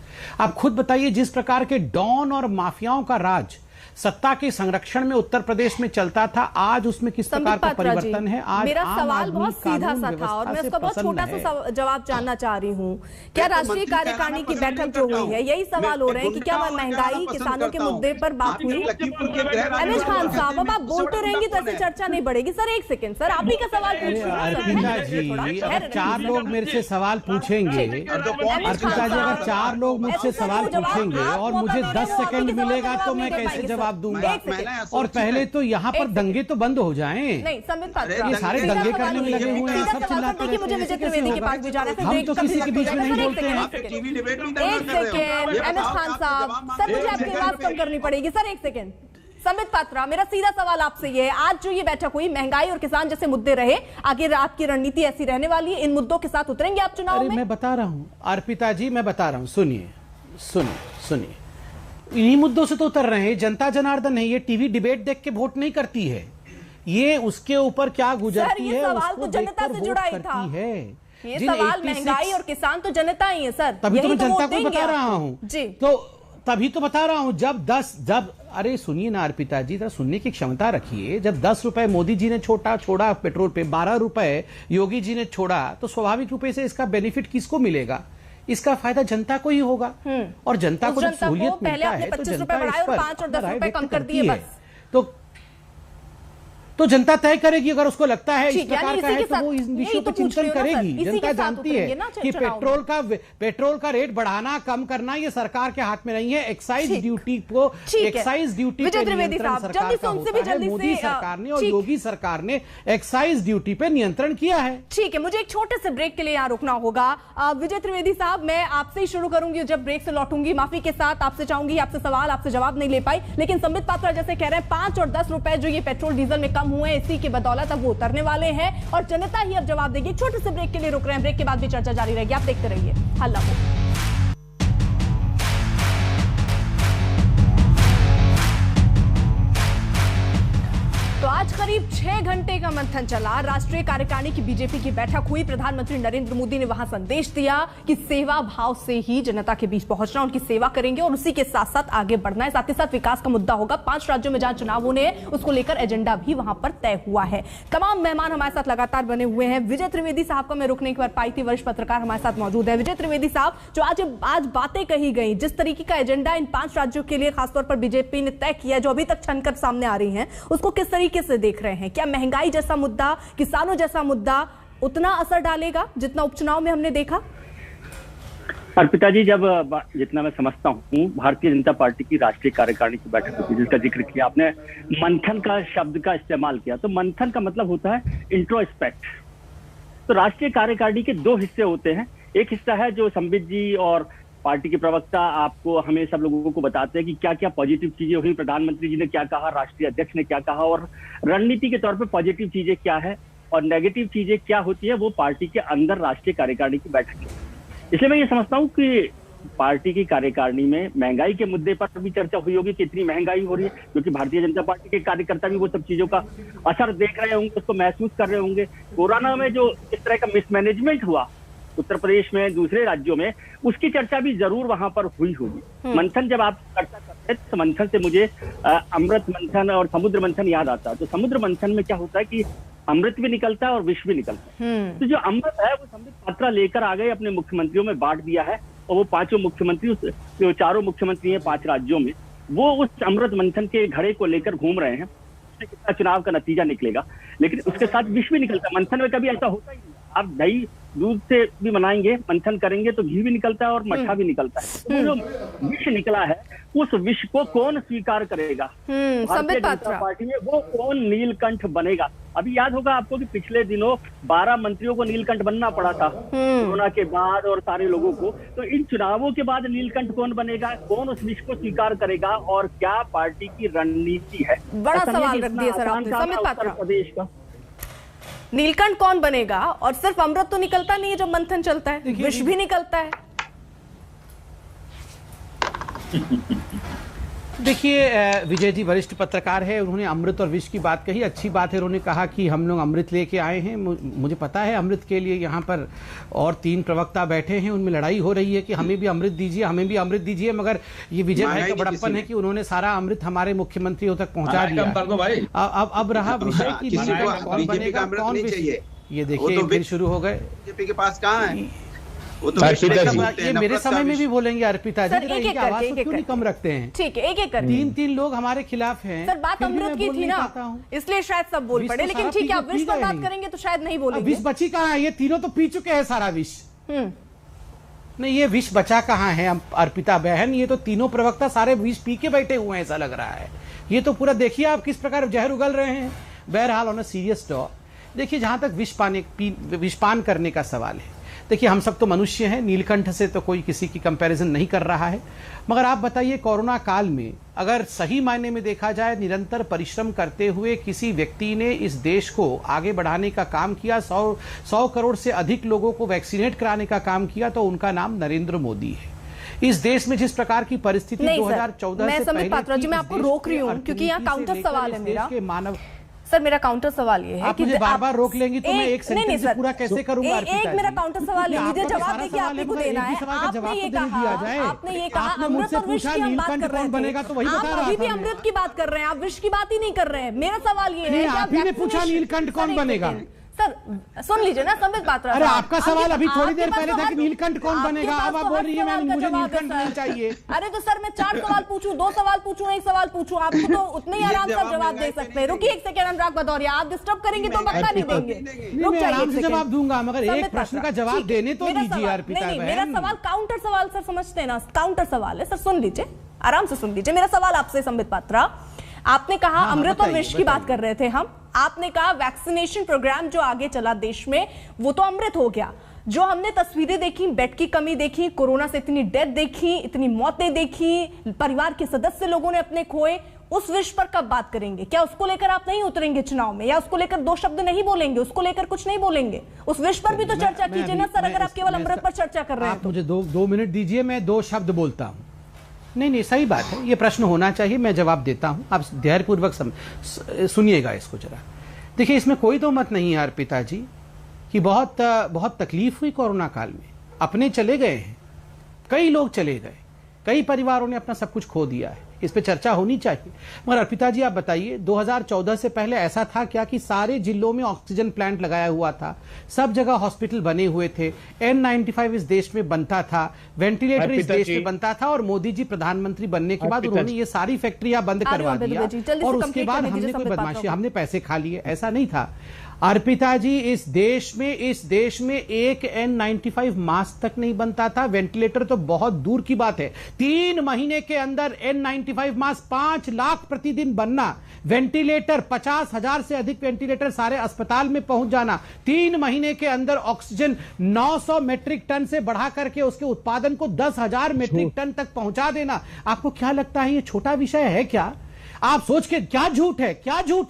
आप खुद बताइए, जिस प्रकार के डॉन और माफियाओं का राज सत्ता के संरक्षण में उत्तर प्रदेश में चलता था, आज उसमें किस प्रकार का परिवर्तन है? आज मेरा सवाल बहुत सीधा सा था और मैं उसका बहुत छोटा सा जवाब जानना चाह रही हूँ। क्या राष्ट्रीय कार्यकारिणी की बैठक जो हुई है, यही सवाल हो रहे हैं कि क्या महंगाई किसानों के मुद्दे पर बात हुई? अमित खान साहब, अब आप बोलते रहेंगे तो ऐसे चर्चा नहीं बढ़ेगी। सर एक सेकंड, सर आप ही का सवाल पूछिए। अर्पिता जी, 4 लोग मेरे से सवाल पूछेंगे, अर्पिता जी अगर 4 लोग मुझसे सवाल पूछेंगे और मुझे 10 सेकंड मिलेगा तो मैं कैसे जवाब दूंगा? और पहले तो यहाँ पर दंगे तो बंद हो जाएं। नहीं, संबित पात्रा, ये सारे दंगे करने में लगे हुए हैं, सब चिल्लाते रहते हैं। मुझे विजय त्रिवेदी के पास भी जाना है, हम तो किसी के बीच में नहीं बोलते हैं। एक सेकंड अमित खान साहब, सर मुझे आपकी आवाज कम करनी पड़ेगी। सर एक सेकंड, संबित पात्रा, मेरा सीधा सवाल आपसे ये है, आज जो ये बैठक हुई, महंगाई और किसान जैसे मुद्दे रहे, आगे आपकी रणनीति ऐसी रहने वाली है? इन मुद्दों के साथ उतरेंगे आप चुनाव में? मैं बता रहा हूँ अर्पिता जी, मैं बता रहा हूँ, सुनिए, इन्हीं मुद्दों से तो उतर रहे हैं। जनता जनार्दन है, ये टीवी डिबेट देख के वोट नहीं करती है, ये उसके ऊपर क्या गुजरती है उसको जनता से जुड़ा ही था। ये सवाल महंगाई और किसान तो जनता ही है सर, तभी तो मैं जनता को बता रहा हूँ जी, तो तभी तो बता रहा हूँ। जब अरे सुनिए ना अर्पिता जी, जरा सुनने की क्षमता रखिए। जब 10 रुपए मोदी जी ने छोड़ा पेट्रोल पे, 12 रुपए योगी जी ने छोड़ा, तो स्वाभाविक रूप से इसका बेनिफिट किसको मिलेगा? इसका फायदा जनता को ही होगा। और जनता को जब सहूलियत मिलता है तो जनता इस पर 5 और 10 रुपए कम कर दिए बस। तो जनता तय करेगी। अगर उसको लगता है इस ठीक, प्रकार का है तो वो इन विषयों पर चिंतन करेगी। जनता जानती है कि पेट्रोल का रेट बढ़ाना कम करना ये सरकार के हाथ में नहीं है। एक्साइज ड्यूटी को एक्साइज ड्यूटी पे नियंत्रण सरकार का होता है। मोदी सरकार ने और योगी सरकार ने एक्साइज ड्यूटी पे नियंत्रण किया है। ठीक है, मुझे एक छोटे से ब्रेक के लिए यहाँ रुकना होगा। विजय त्रिवेदी साहब, मैं आपसे ही शुरू करूंगी, जब ब्रेक से लौटूंगी माफी के साथ आपसे चाहूंगी, आपसे सवाल आपसे जवाब नहीं ले पाई, लेकिन संबित पात्रा जैसे कह रहे हैं 5 और 10 रुपए जो ये पेट्रोल डीजल में कम हुए, इसी की बदौलत अब वो उतरने वाले हैं और जनता ही अब जवाब देगी। छोटे से ब्रेक के लिए रुक रहे हैं, ब्रेक के बाद भी चर्चा जारी रहेगी, आप देखते रहिए हल्ला बोल। तो आज करीब 6 घंटे का मंथन चला। राष्ट्रीय कार्यकारिणी की बीजेपी की बैठक हुई। प्रधानमंत्री नरेंद्र मोदी ने वहां संदेश दिया कि सेवा भाव से ही जनता के बीच पहुंचना, उनकी सेवा करेंगे और उसी के साथ साथ आगे बढ़ना है। साथ ही साथ विकास का मुद्दा होगा। 5 राज्यों में जहां चुनाव होने हैं उसको लेकर एजेंडा भी वहां पर तय हुआ है। तमाम मेहमान हमारे साथ लगातार बने हुए हैं। विजय त्रिवेदी साहब का मैं रुकने की पाई थी, वरिष्ठ पत्रकार हमारे साथ मौजूद है। विजय त्रिवेदी साहब, जो आज बातें कही गई, जिस तरीके का एजेंडा इन 5 राज्यों के लिए खासतौर पर बीजेपी ने तय किया, जो अभी तक छनकर सामने आ रही है, उसको किस तरीके से देख रहे हैं? क्या महंगाई जैसा मुद्दा, किसानों जैसा मुद्दा उतना असर डालेगा जितना उपचुनाव में हमने देखा? अर्पिता जी, जब जितना मैं समझता हूँ भारतीय जनता पार्टी की राष्ट्रीय कार्यकारिणी की बैठक होती है, जिसका जिक्र किया आपने, मंथन का शब्द का इस्तेमाल किया, तो मंथन का मतलब होता है इंट्रोस्पेक्ट। तो राष्ट्रीय कार्यकारिणी के 2 हिस्से होते हैं। एक हिस्सा है जो संबित जी और पार्टी के प्रवक्ता आपको हमें सब लोगों को बताते हैं कि क्या क्या पॉजिटिव चीजें हुई, प्रधानमंत्री जी ने क्या कहा, राष्ट्रीय अध्यक्ष ने क्या कहा, और रणनीति के तौर पे पॉजिटिव चीजें क्या है और नेगेटिव चीजें क्या होती है, वो पार्टी के अंदर राष्ट्रीय कार्यकारिणी की बैठक है। इसलिए मैं ये समझता हूँ कि पार्टी की कार्यकारिणी में महंगाई के मुद्दे पर भी चर्चा हुई होगी, कितनी महंगाई हो रही है, क्योंकि भारतीय जनता पार्टी के कार्यकर्ता भी वो सब चीजों का असर देख रहे होंगे, उसको महसूस कर रहे होंगे। कोरोना में जो इस तरह का मिसमैनेजमेंट हुआ उत्तर प्रदेश में, दूसरे राज्यों में, उसकी चर्चा भी जरूर वहां पर हुई होगी। मंथन जब आप चर्चा करते हैं तो मंथन से मुझे अमृत मंथन और समुद्र मंथन याद आता है। तो समुद्र मंथन में क्या होता है कि अमृत भी निकलता है और विष भी निकलता है। तो जो अमृत है वो संबित पात्रा लेकर आ गए, अपने मुख्यमंत्रियों में बांट दिया है और वो 5 मुख्यमंत्री, जो 4 मुख्यमंत्री हैं 5 राज्यों में, वो उस अमृत मंथन के घड़े को लेकर घूम रहे हैं। उससे कितना चुनाव का नतीजा निकलेगा, लेकिन उसके साथ विष भी निकलता है। मंथन में कभी ऐसा होता ही नहीं। आप दही दूध से भी बनाएंगे, मंथन करेंगे तो घी भी निकलता है और मट्ठा भी निकलता है। तो जो विष निकला है उस विष को कौन स्वीकार करेगा? भारतीय जनता पार्टी में वो कौन नीलकंठ बनेगा? अभी याद होगा आपको कि पिछले दिनों 12 मंत्रियों को नीलकंठ बनना पड़ा था कोरोना के बाद और सारे लोगों को। तो इन चुनावों के बाद नीलकंठ कौन बनेगा, कौन उस विष को स्वीकार करेगा और क्या पार्टी की रणनीति है? बड़ा सवाल रख दिया सर आपने संबित पात्रा। प्रदेश का नीलकंठ कौन बनेगा? और सिर्फ अमृत तो निकलता नहीं है जब मंथन चलता है, विष भी निकलता है। देखिए, विजय जी वरिष्ठ पत्रकार है, उन्होंने अमृत और विष की बात कही, अच्छी बात है। उन्होंने कहा कि हम लोग अमृत लेके आए हैं। मुझे पता है अमृत के लिए यहाँ पर और 3 प्रवक्ता बैठे हैं, उनमें लड़ाई हो रही है कि हमें भी अमृत दीजिए, हमें भी अमृत दीजिए। मगर ये विजय भाई का बड़प्पन है कि उन्होंने सारा अमृत हमारे मुख्यमंत्रियों तक पहुंचा दिया। अब रहा विषय की कौन बनेगा, कौन विषय, ये देखिए फिर शुरू हो गए। बीजेपी के पास कहाँ है? ये मेरे समय में भी बोलेंगे अर्पिता जी, आवाज क्यों नहीं कम रखते हैं? ठीक है, एक कर 3 लोग हमारे खिलाफ हैं। सर बात अमृत की थी ना, इसलिए शायद सब बोल पड़े, लेकिन ठीक है, आप विष पर बात करेंगे तो शायद नहीं बोलेंगे। विष बची कहाँ है? ये तीनों तो पी चुके हैं सारा विष। नहीं, ये विष बचा कहाँ है अर्पिता बहन? ये तो तीनों प्रवक्ता सारे विष पी के बैठे हुए हैं, ऐसा लग रहा है। ये तो पूरा देखिए आप किस प्रकार जहर उगल रहे हैं। बहरहाल ऑन अ सीरियस नोट, देखिए जहां तक विषपान करने का सवाल है, देखिए हम सब तो मनुष्य हैं, नीलकंठ से तो कोई किसी की कंपैरिजन नहीं कर रहा है। मगर आप बताइए, कोरोना काल में अगर सही मायने में देखा जाए, निरंतर परिश्रम करते हुए किसी व्यक्ति ने इस देश को आगे बढ़ाने का काम किया, 100 करोड़ से अधिक लोगों को वैक्सीनेट कराने का काम किया, तो उनका नाम नरेंद्र मोदी है। इस देश में जिस प्रकार की परिस्थिति 2014 से पहले, पात्रा जी मैं आपको रोक रही हूँ क्योंकि यहाँ काउंटर सवाल है मेरा। मानव सर, मेरा काउंटर सवाल ये है कि मुझे बार-बार रोक लेंगी तो मैं एक सेंटेंस से पूरा कैसे करूंगा? एक मेरा काउंटर सवाल है, मुझे जवाब देखिए आपने को देना है। आपने ये कहा अमृत और विष की हम बात कर रहे हैं, आप अभी भी अमृत की बात कर रहे हैं, आप विष की बात ही नहीं कर रहे हैं। मेरा सवाल ये है कि आपने पूछा नीलकंठ कौन बनेगा? सर सुन लीजिए ना संबित पात्रा। अरे आपका सवाल अभी थोड़ी देर पहले था कि नीलकंठ कौन बनेगा, अब आप बोल रही है मुझे नीलकंठ नहीं चाहिए। अरे तो सर मैं 4 सवाल पूछूं, 2 सवाल पूछूं, 1 सवाल पूछूं, आपको तो उतने ही आराम से जवाब दे सकते हैं। रुकिए 1 सेकंड अनुराग भदौरिया, आप डिस्टर्ब करेंगे तो पक्का नहीं देंगे। मैं आराम से जवाब दूंगा, मगर एक प्रश्न का जवाब देने तो दीजिए अर्पिता बहन। मेरा सवाल काउंटर सवाल सर, समझते हैं ना, काउंटर सवाल है सर, सुन लीजिए, आराम से सुन लीजिए। मेरा सवाल आपसे संबित पात्रा, आपने कहा अमृत और विष की बात कर रहे थे हम, आपने कहा वैक्सीनेशन प्रोग्राम जो आगे चला देश में वो तो अमृत हो गया। जो हमने तस्वीरें देखी, बेड की कमी देखी, कोरोना से इतनी डेथ देखी, इतनी मौतें देखी, परिवार के सदस्य लोगों ने अपने खोए, उस विष पर कब बात करेंगे? क्या उसको लेकर आप नहीं उतरेंगे चुनाव में, या उसको लेकर 2 शब्द नहीं बोलेंगे, उसको लेकर कुछ नहीं बोलेंगे? उस विष पर भी तो चर्चा कीजिए ना सर, अगर आप केवल अमृत पर चर्चा कर रहे हैं तो। मुझे 2 मिनट दीजिए, मैं 2 शब्द बोलता हूं। नहीं सही बात है, ये प्रश्न होना चाहिए, मैं जवाब देता हूं, आप धैर्यपूर्वक सुनिएगा इसको जरा। देखिए इसमें कोई तो मत नहीं है अर्पिता जी कि बहुत तकलीफ हुई कोरोना काल में, अपने चले गए हैं, कई लोग चले गए, कई परिवारों ने अपना सब कुछ खो दिया है, इस पे चर्चा होनी चाहिए। मगर अर्पिता जी आप बताइए 2014 से पहले ऐसा था क्या कि सारे जिलों में ऑक्सीजन प्लांट लगाया हुआ था, सब जगह हॉस्पिटल बने हुए थे, N95 इस देश में बनता था, वेंटिलेटर इस देश में बनता था, और मोदी जी प्रधानमंत्री बनने के बाद उन्होंने ये सारी फैक्ट्रियां बंद करवा दिया और उसके बाद हमने कोई बदमाशी, हमने पैसे खा लिए, ऐसा नहीं था अर्पिता जी। इस देश में एक N95 मास्क तक नहीं बनता था, वेंटिलेटर तो बहुत दूर की बात है। 3 महीने के अंदर N95 मास्क 5 लाख प्रतिदिन बनना, वेंटिलेटर 50,000 से अधिक वेंटिलेटर सारे अस्पताल में पहुंच जाना, 3 महीने के अंदर ऑक्सीजन 900 मेट्रिक टन से बढ़ा करके उसके उत्पादन को 10,000 मेट्रिक टन तक पहुंचा देना। आपको क्या लगता है ये छोटा विषय है क्या? आप सोच के क्या झूठ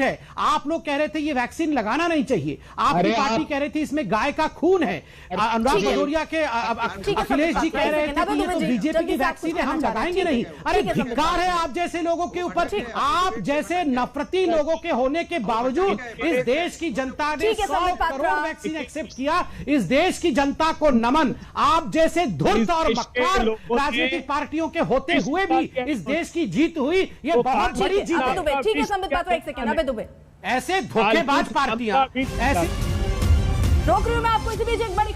है? आप लोग कह रहे थे ये वैक्सीन लगाना नहीं चाहिए, आपकी पार्टी कह रही थी इसमें गाय का खून है, अनुराग भदौरिया के अखिलेश जी कह रहे थे कि ये तो बीजेपी की वैक्सीन है, हम लगाएंगे नहीं। अरे धिक्कार है आप जैसे लोगों के ऊपर, आप जैसे नफरती लोगों के होने के बावजूद इस देश की जनता ने 100 करोड़ वैक्सीन एक्सेप्ट किया, इस देश की जनता को नमन। आप जैसे धूर्त और मक्कार राजनीतिक पार्टियों के होते हुए भी इस देश की जीत हुई, ये बहुत बड़ी ठीक है संबित पात्रा, 1 सेकंड, अबे दुबे, ऐसे धोखेबाज पार्टियां ऐसे। रोक रही हूं मैं आपको इसी बीच एक बड़ी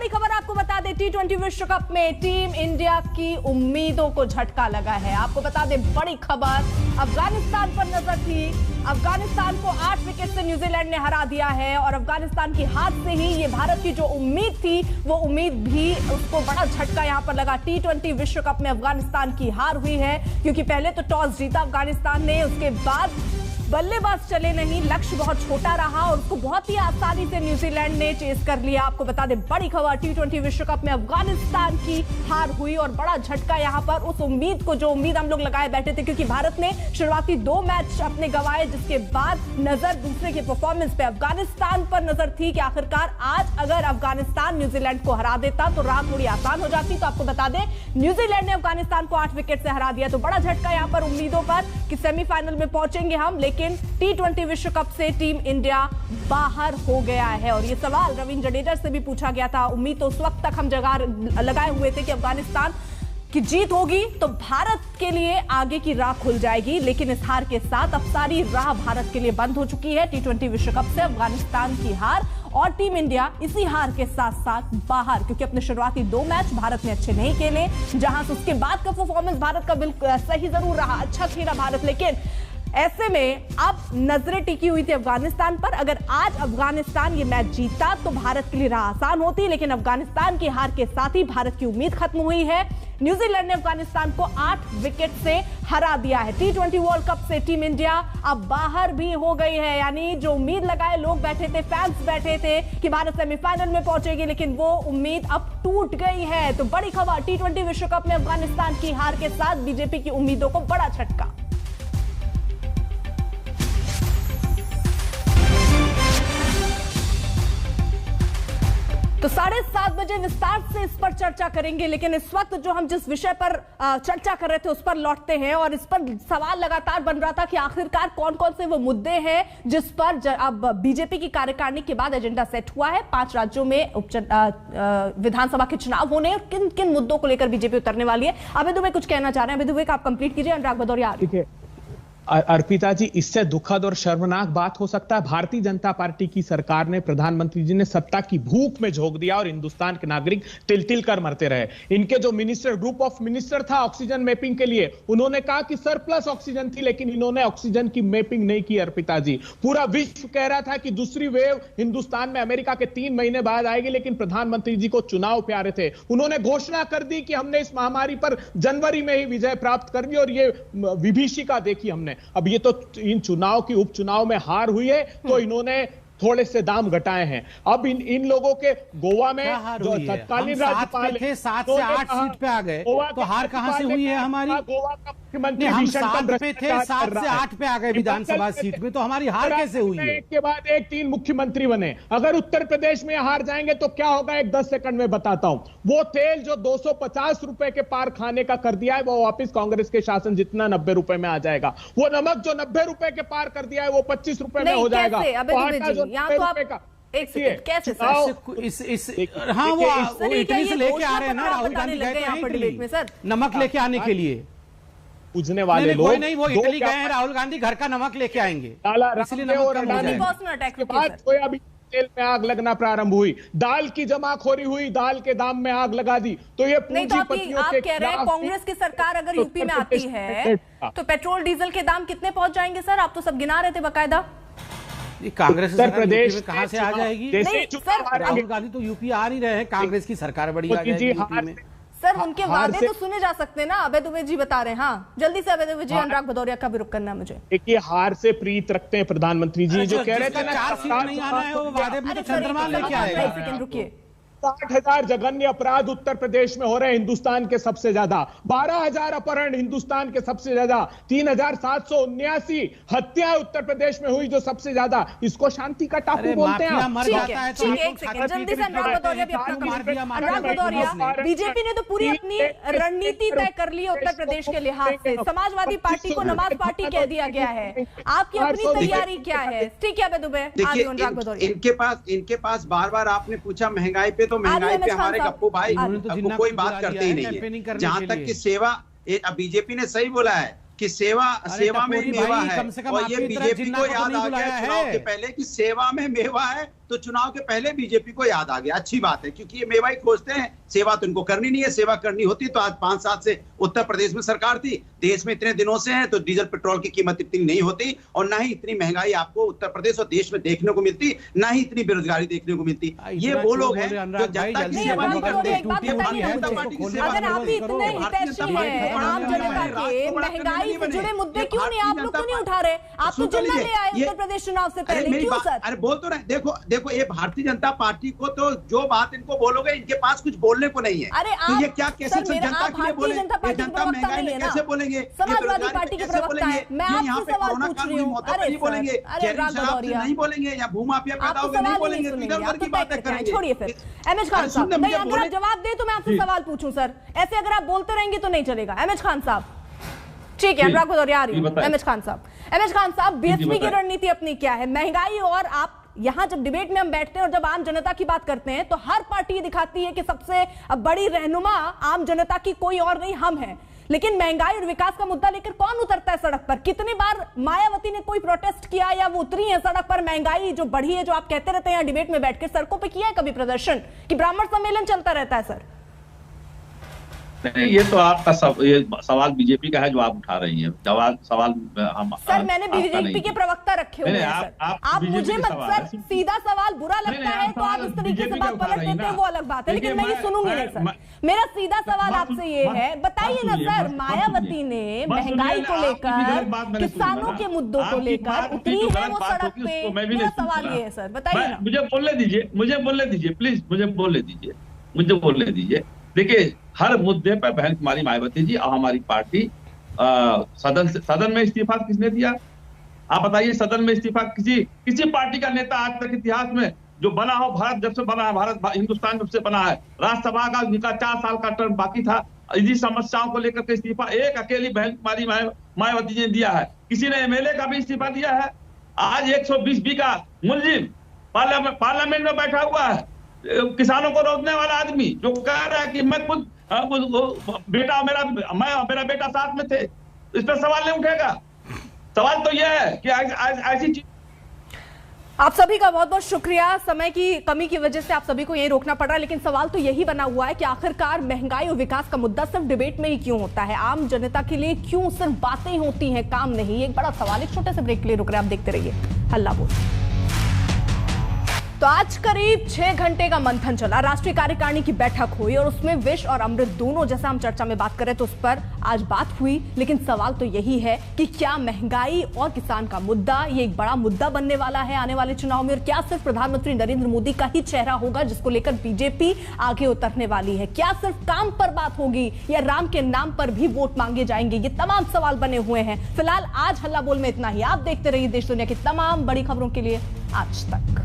खबर आपको बता दें, T20 विश्व कप में टीम इंडिया की उम्मीदों को झटका लगा है। आपको बता दें बड़ी खबर, अफगानिस्तान पर नजर थी, अफगानिस्तान को 8 विकेट से न्यूजीलैंड ने हरा दिया है, और अफगानिस्तान की हार से ही ये भारत की जो उम्मीद थी वो उम्मीद भी उसको बड़ा झटका यहां पर लगा। T20 विश्व कप में अफगानिस्तान की हार हुई है, क्योंकि पहले तो टॉस जीता अफगानिस्तान ने, उसके बाद बल्लेबाज चले नहीं, लक्ष्य बहुत छोटा रहा और उसको बहुत ही आसानी से न्यूजीलैंड ने चेस कर लिया। आपको बता दें बड़ी खबर, T20 विश्व कप में अफगानिस्तान की हार हुई और बड़ा झटका यहां पर उस उम्मीद को, जो उम्मीद हम लोग लगाए बैठे थे, क्योंकि भारत ने शुरुआती 2 मैच अपने गंवाए, जिसके बाद नजर दूसरे के परफॉर्मेंस पे अफगानिस्तान पर नजर थी कि आखिरकार आज अगर अफगानिस्तान न्यूजीलैंड को हरा देता तो राह थोड़ी आसान हो जाती। तो आपको बता दें न्यूजीलैंड ने अफगानिस्तान को 8 विकेट से हरा दिया, तो बड़ा झटका यहां पर उम्मीदों पर कि सेमीफाइनल में पहुंचेंगे हम, लेकिन T20 विश्व कप से टीम इंडिया बाहर हो गया है। और ये सवाल रविंद्र जडेजा से भी पूछा गया था, उम्मीद तो उस वक्त तक हम लगाए हुए थे कि अफगानिस्तान की जीत होगी तो भारत के लिए आगे की राह खुल जाएगी, लेकिन इस हार के साथ अब सारी राह भारत के लिए बंद हो चुकी है। T20 विश्व कप से अफगानिस्तान की हार और टीम इंडिया इसी हार के साथ साथ बाहर, क्योंकि अपने शुरुआती 2 मैच भारत ने अच्छे नहीं खेले, जहां से उसके बाद का परफॉर्मेंस भारत का बिल्कुल सही जरूर रहा, अच्छा खेला भारत, लेकिन ऐसे में अब नजरें टिकी हुई थी अफगानिस्तान पर। अगर आज अफगानिस्तान ये मैच जीता तो भारत के लिए राह आसान होती, लेकिन अफगानिस्तान की हार के साथ ही भारत की उम्मीद खत्म हुई है। न्यूजीलैंड ने अफगानिस्तान को 8 विकेट से हरा दिया है। T20 वर्ल्ड कप से टीम इंडिया अब बाहर भी हो गई है, यानी जो उम्मीद लगाए लोग बैठे थे, फैंस बैठे थे कि भारत सेमीफाइनल में पहुंचेगी, लेकिन वो उम्मीद अब टूट गई है। तो बड़ी खबर, T20 विश्व कप में अफगानिस्तान की हार के साथ बीजेपी की उम्मीदों को बड़ा झटका। तो 7:30 बजे विस्तार से इस पर चर्चा करेंगे, लेकिन इस वक्त जो हम जिस विषय पर चर्चा कर रहे थे उस पर लौटते हैं। और इस पर सवाल लगातार बन रहा था कि आखिरकार कौन कौन से वो मुद्दे हैं जिस पर अब बीजेपी की कार्यकारिणी के बाद एजेंडा सेट हुआ है। 5 राज्यों में विधानसभा के चुनाव होने और किन किन मुद्दों को लेकर बीजेपी उतरने वाली है। अबे दुबे कुछ कहना चाह रहे हैं, अबे दुबे का आप कंप्लीट कीजिए, अनुराग भदौरिया। अर्पिता जी, इससे दुखद और शर्मनाक बात हो सकता है। भारतीय जनता पार्टी की सरकार ने, प्रधानमंत्री जी ने सत्ता की भूख में झोंक दिया और हिंदुस्तान के नागरिक तिल तिल कर मरते रहे। इनके जो मिनिस्टर, ग्रुप ऑफ मिनिस्टर था ऑक्सीजन मैपिंग के लिए, उन्होंने कहा कि सरप्लस ऑक्सीजन थी, लेकिन इन्होंने ऑक्सीजन की मैपिंग नहीं की। अर्पिता जी, पूरा विश्व कह रहा था कि दूसरी वेव हिंदुस्तान में अमेरिका के 3 महीने बाद आएगी, लेकिन प्रधानमंत्री जी को चुनाव प्यारे थे। उन्होंने घोषणा कर दी कि हमने इस महामारी पर जनवरी में ही विजय प्राप्त कर ली, और ये विभीषिका देखी हमने। अब ये तो इन चुनाव की, उपचुनाव में हार हुई है, तो इन्होंने थोड़े से दाम घटाए हैं। अब इन लोगों के गोवा में जो तत्कालीन राज्यपाल थे 7 से 8 सीट पे आ गए, तो हार कहां से हुई है हमारी? गोवा का मुख्यमंत्री हम 7 पे थे, 7 से 8 पे आ गए विधानसभा सीट में, तो हमारी हार कैसे हुई है? एक के बाद एक 3 मुख्यमंत्री बने। अगर उत्तर प्रदेश में हार जाएंगे तो क्या होगा, एक 10 सेकंड में बताता हूं। वो तेल जो 250 रुपए के पार खाने का कर दिया है, वो वापिस कांग्रेस के शासन जितना 90 रुपए में आ जाएगा। वो नमक जो 90 रुपए के पार कर दिया है, वो 25 रुपए में हो जाएगा। यहाँ तो आप एक सेकंड, कैसे सर? हाँ, वो इटली से लेके आ रहे हैं ना, राहुल गांधी गए यहाँ पर डिबेट में सर, नमक लेके आने के लिए। पूछने वाले लोग नहीं, वो इटली गए हैं, राहुल गांधी घर का नमक लेके आएंगे, इसलिए सोयाबीन तेल में आग लगना प्रारंभ हुई, दाल की जमाखोरी हुई, दाल के दाम में आग लगा दी। तो ये पूंजीपतियों के कह रहे हैं कांग्रेस की सरकार अगर यूपी में आती है तो पेट्रोल डीजल के दाम कितने पहुंच जाएंगे सर? आप तो सब गिना रहे थे बकायदा। कांग्रेस उत्तर प्रदेश में कहां से आ जाएगी? राहुल गांधी तो यूपी आ नहीं रहे हैं, कांग्रेस की सरकार बड़ी आ जाएगी यूपी में। सर उनके वादे तो सुने जा सकते हैं ना, अभय दुबे जी बता रहे हैं। हाँ, जल्दी से अभय दुबे जी, अनुराग भदौरिया का भी रुख करना है मुझे। देखिए, हार से प्रीत रखते हैं प्रधानमंत्री जी, जो कह रहे थे ना 4 सीट नहीं आना है, वो वादे में तो चंद्रमा लेके आएगा। रुकिए, 60,000 जघन्य अपराध उत्तर प्रदेश में हो रहे हैं, हिंदुस्तान के सबसे ज्यादा। 12,000 अपहरण हिंदुस्तान के सबसे ज्यादा। 3,779 हत्या उत्तर प्रदेश में हुई, जो सबसे ज्यादा। इसको शांति का टापू बोलते हैं। जल्दी से अनुराग भदौरिया भी अपना। अनुराग भदौरिया, बीजेपी ने तो पूरी अपनी रणनीति तय कर ली है उत्तर प्रदेश के लिहाज से। समाजवादी पार्टी को नमाज पार्टी कह दिया गया है, आपकी अपनी तैयारी क्या है? ठीक है अभय दुबे, अनुराग भदौरिया। इनके पास बार बार आपने पूछा महंगाई पे, तो महंगाई पे हमारे गप्पू भाई कोई बात करते ही नहीं है। जहां तक कि सेवा, बीजेपी ने सही बोला है कि सेवा में मेवा है, और ये बीजेपी को याद आ गया चुनाव के पहले कि सेवा में मेवा है, तो चुनाव के पहले बीजेपी को याद आ गया। अच्छी बात है, क्योंकि ये मेवा ही खोजते हैं, सेवा तो इनको करनी नहीं है। सेवा करनी होती तो आज 5 साल से उत्तर प्रदेश में सरकार थी, देश में इतने दिनों से है, तो डीजल पेट्रोल की कीमत इतनी नहीं होती, और ना ही इतनी महंगाई आपको उत्तर प्रदेश और देश में देखने को मिलती, ना ही इतनी बेरोजगारी देखने को मिलती। ये वो लोग हैं जो जनता की सेवा नहीं करते। अगर आप इतने हितैषी हैं आम जनता के, महंगाई से जुड़े मुद्दे क्यों नहीं आप लोग क्यों नहीं उठा रहे? आप तो जिला ले आए उत्तर प्रदेश चुनाव से पहले, क्यों सर? अरे बोल तो रहे, देखो ये भारतीय जनता पार्टी को तो जो बात इनको बोलोगे, इनके पास कुछ बोलने को नहीं है। अरे तो ये क्या कैसे जनता के लिए बोले? जनता महंगाई में कैसे बोलेंगे? समाजवादी पार्टी के प्रवक्ता है, मैं आपसे सवाल पूछ रही हूँ। नहीं बोलेंगे, नहीं बोलेंगे, या भूमाफिया पैदा होगा नहीं बोलेंगे, इधर की बातें करेंगे। छोड़िए फिर एमएच खान साहब, नहीं अगर आप जवाब दे तो मैं आपसे सवाल पूछूं सर, ऐसे अगर आप बोलते रहेंगे तो नहीं चलेगा। एमएच खान साहब, ठीक है, अनुराग भदौरिया आ रही है। एमएच खान साहब, बीएसपी की रणनीति अपनी क्या है? महंगाई, और आप यहां जब डिबेट में हम बैठते हैं और जब आम जनता की बात करते हैं तो हर पार्टी ये दिखाती है कि सबसे बड़ी रहनुमा आम जनता की कोई और नहीं, हम हैं। लेकिन महंगाई और विकास का मुद्दा लेकर कौन उतरता है सड़क पर? कितनी बार मायावती ने कोई प्रोटेस्ट किया या वो उतरी है सड़क पर? महंगाई जो बढ़ी है, जो आप कहते रहते हैं डिबेट में बैठकर, सड़कों पर किया है कभी प्रदर्शन कि ब्राह्मण सम्मेलन चलता रहता है सर? ये तो आपका ये सवाल बीजेपी का है जो आप उठा रही हैं। सवाल हम सर, मैंने बीजेपी के प्रवक्ता रखे हुए हैं सर। आप मुझे मत सर, सीधा सवाल बुरा लगता है तो आप इस तरीके से बात पलट देते हैं, वो अलग बात है, लेकिन मैं ये सुनूंगी नहीं सर। मेरा सीधा सवाल आपसे ये है, बताइए ना सर, मायावती ने महंगाई को लेकर, किसानों के मुद्दों को लेकर उतरी है वो सड़क पे, मेरा सवाल ये है सर, बताइए ना। मुझे बोलने दीजिए प्लीज, मुझे बोलने दीजिए। देखिए, हर मुद्दे पर बहन कुमारी मायावती जी और हमारी पार्टी सदन में इस्तीफा किसने दिया? आप बताइए, सदन में इस्तीफा किसी पार्टी का नेता आज तक इतिहास में जो बना हो, भारत जब से बना है, भारत हिंदुस्तान जब से बना है, राज्यसभा का उनका 4 साल का टर्म बाकी था, इसी समस्याओं को लेकर के इस्तीफा एक अकेली बहन कुमारी मायावती जी ने दिया है। किसी ने एमएलए का भी इस्तीफा दिया है? आज 120B का मुलजिम पार्लियामेंट में बैठा हुआ है, किसानों को रोकने वाला आदमी जो कह रहा है कि मैं खुद मेरा बेटा साथ में थे, इस पर सवाल नहीं उठेगा? सवाल तो यह है कि ऐसी चीज। आप सभी का बहुत बहुत शुक्रिया। समय की कमी की वजह से आप सभी को यही रोकना पड़ रहा है, लेकिन सवाल तो यही बना हुआ है कि आखिरकार महंगाई और विकास का मुद्दा सिर्फ डिबेट में ही क्यों होता है? आम जनता के लिए क्यों सिर्फ बातें होती हैं, काम नहीं? एक बड़ा सवाल। एक छोटे से ब्रेक के लिए रुक रहे हैं, आप देखते रहिए हल्ला बोल। तो आज करीब 6 घंटे का मंथन चला, राष्ट्रीय कार्यकारिणी की बैठक हुई और उसमें विष और अमृत दोनों, जैसा हम चर्चा में बात करें तो उस पर आज बात हुई। लेकिन सवाल तो यही है कि क्या महंगाई और किसान का मुद्दा ये एक बड़ा मुद्दा बनने वाला है आने वाले चुनाव में? और क्या सिर्फ प्रधानमंत्री नरेंद्र मोदी का ही चेहरा होगा जिसको लेकर बीजेपी आगे उतरने वाली है? क्या सिर्फ काम पर बात होगी या राम के नाम पर भी वोट मांगे जाएंगे? ये तमाम सवाल बने हुए हैं। फिलहाल आज हल्ला बोल में इतना ही। आप देखते रहिए देश दुनिया की तमाम बड़ी खबरों के लिए आज तक।